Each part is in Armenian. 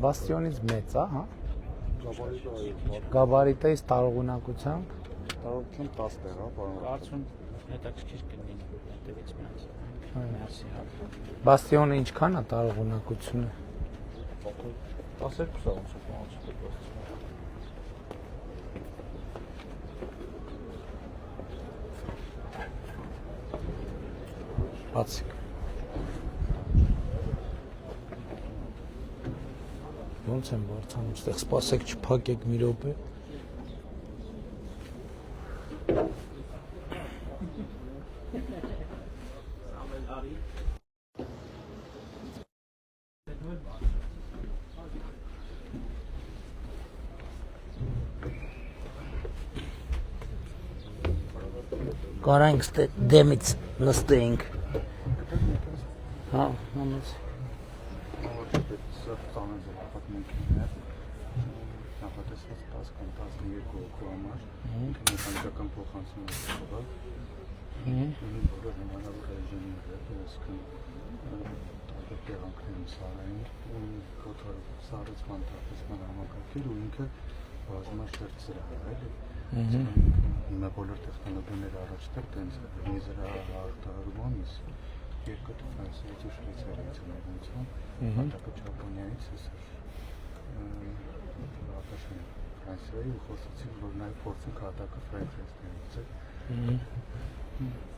Բաստիոնից մեծ է, հա։ Գաբարիտից տարողունակությամբ տարողություն 10 տեղ, հա, պարոն։ Կարծում հետաքրքիր կլինի այդտեղից միած։ Բաստիոնը ինչքան է տարողունակությունը։ 12 ոնց է պարոն։ Բացիկ։ Ոնց եմ բարձանում, ստեղ սպասեք չփակեք մի րոպե։ Կարանք ստեղ դեմից նստենք։ Հա, համաձ։ Նախատեսված 10 կամ 12 հոգու համար մեխանիկական փոխանցում է բոլոր հնարավոր ռեժիմները, այսինքն տարբեր տեղանքներում սարային սառեցման թափեցման համակարգեր ու ինքը բազմաշերտ զրահ է, էլի։ Հիմա բոլոր տեխնոլոգիաները առաջտեղ տենց մի զրահ արտահայտվում է, երկու Ֆրանսիայից ու Շվեյցարիայից ունեցան, հատկապես Ճապոնիայից արտաշեն Ֆրանսիայի ու խոսեցին, որ նաև փորձենք հատակը ֆրանսիացիներից է։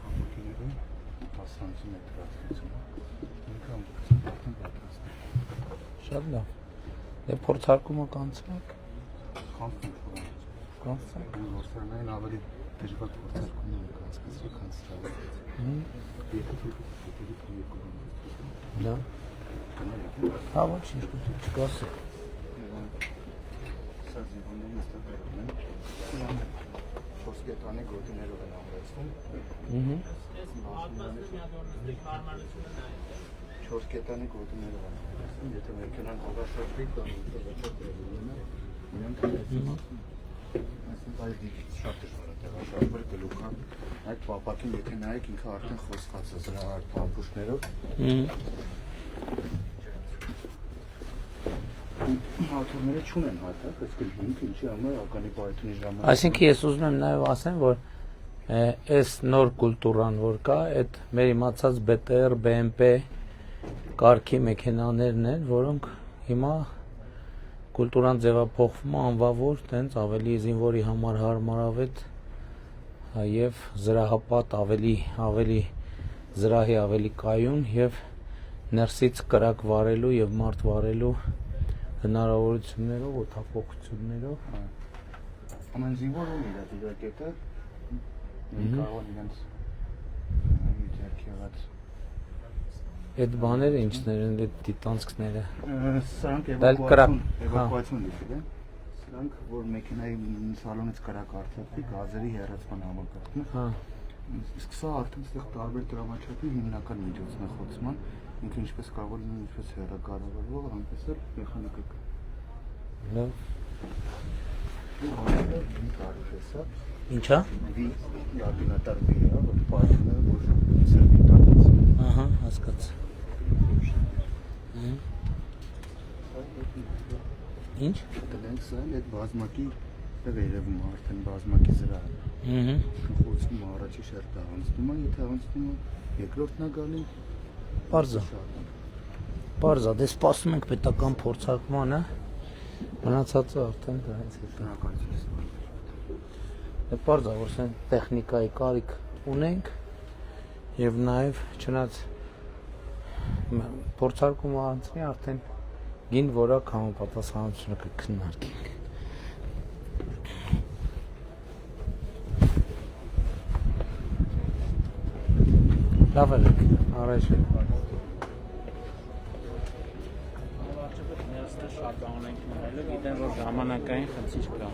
Համակիրները 10 սանտիմետր արտադրություն է, ինքը ամբողջությամբ պատրաստ է։ Շատ լավ։ Դե փորձարկումը կանցնենք։ Խնդրում եմ, Կանցնենք։ Որսանային ավելի դժվար փորձարկում է կանցկացրի, քան սա։ Да. А вот чешкасы. Խոսքետանի գոտիներով են ամրացվում։ 4 կետանի գոտիներով են ամրացվում, եթե մեքենան հողաշրջվի, կամ այսինքն այդ շատ դժվար է տեղաշարժվել գլուխը, այդ պապակին եթե նայեք ինքը արդեն խոսքած է զրահար պամպուշներով։ Հաթորները չունեն հատակ, այսինքն ինքը ինչի համար ականի պայթունի ժամանակ։ Այսինքն ես ուզում եմ նաև ասեմ, որ այս նոր կուլտուրան որ կա, այդ մեր իմացած BTR, BMP կարգի մեքենաներն են, որոնք հիմա կուլտուրան ձևափոխվում է անվավոր, տենց ավելի զինվորի համար հարմարավետ եւ զրահապատ ավելի զրահի ավելի կայուն եւ ներսից կրակ վարելու եւ մարդ վարելու հնարավորություններով, օդափոխություններով։ Ամեն զինվոր ունի իր դիրակետը, կարող են իրենց ձեռքեղած։ Այդ բաները ինչներ են, այդ դիտանցքները։ Սրանք էվակուացիոն լիճեր են։ Սրանք, որ մեքենայի սալոնից կրակ արտադրվի, գազերի հեռացման համակարգն է։ Հա։ Իսկ սա արդեն այստեղ տարբեր տրամաչափի հիմնական միջոցն է խոցման, ինքը ինչպես կարող է լինել ինչպես հեռակառավարվող, այնպես էլ մեխանիկական։ Լավ։ Ինչա։ Վի յարդինատար վի է, որ պայթունը որ սերվի տակից։ Ահա, հասկաց։ Ինչ։ Դրանք սա էլ այդ բազմակի վերևում արդեն բազմակի զրահը։ Խոցում առաջի շերտը անցնում է, եթե անցնում է երկրորդն է գալի։ Պարզա։ Պարզա, դե սպասում ենք պետական փորձարկմանը, մնացածը արդեն դրանից հետո։ Դե պարզա, որ սեն տեխնիկայի կարիք ունենք եւ նաեւ չնայած փորձարկումը անցնի արդեն գին որակ համապատասխանությունը կքննարկենք։ Լավ է, առաջ է։ Շատ բան ենք նայելու, գիտեմ որ ժամանակային խնդիր կա։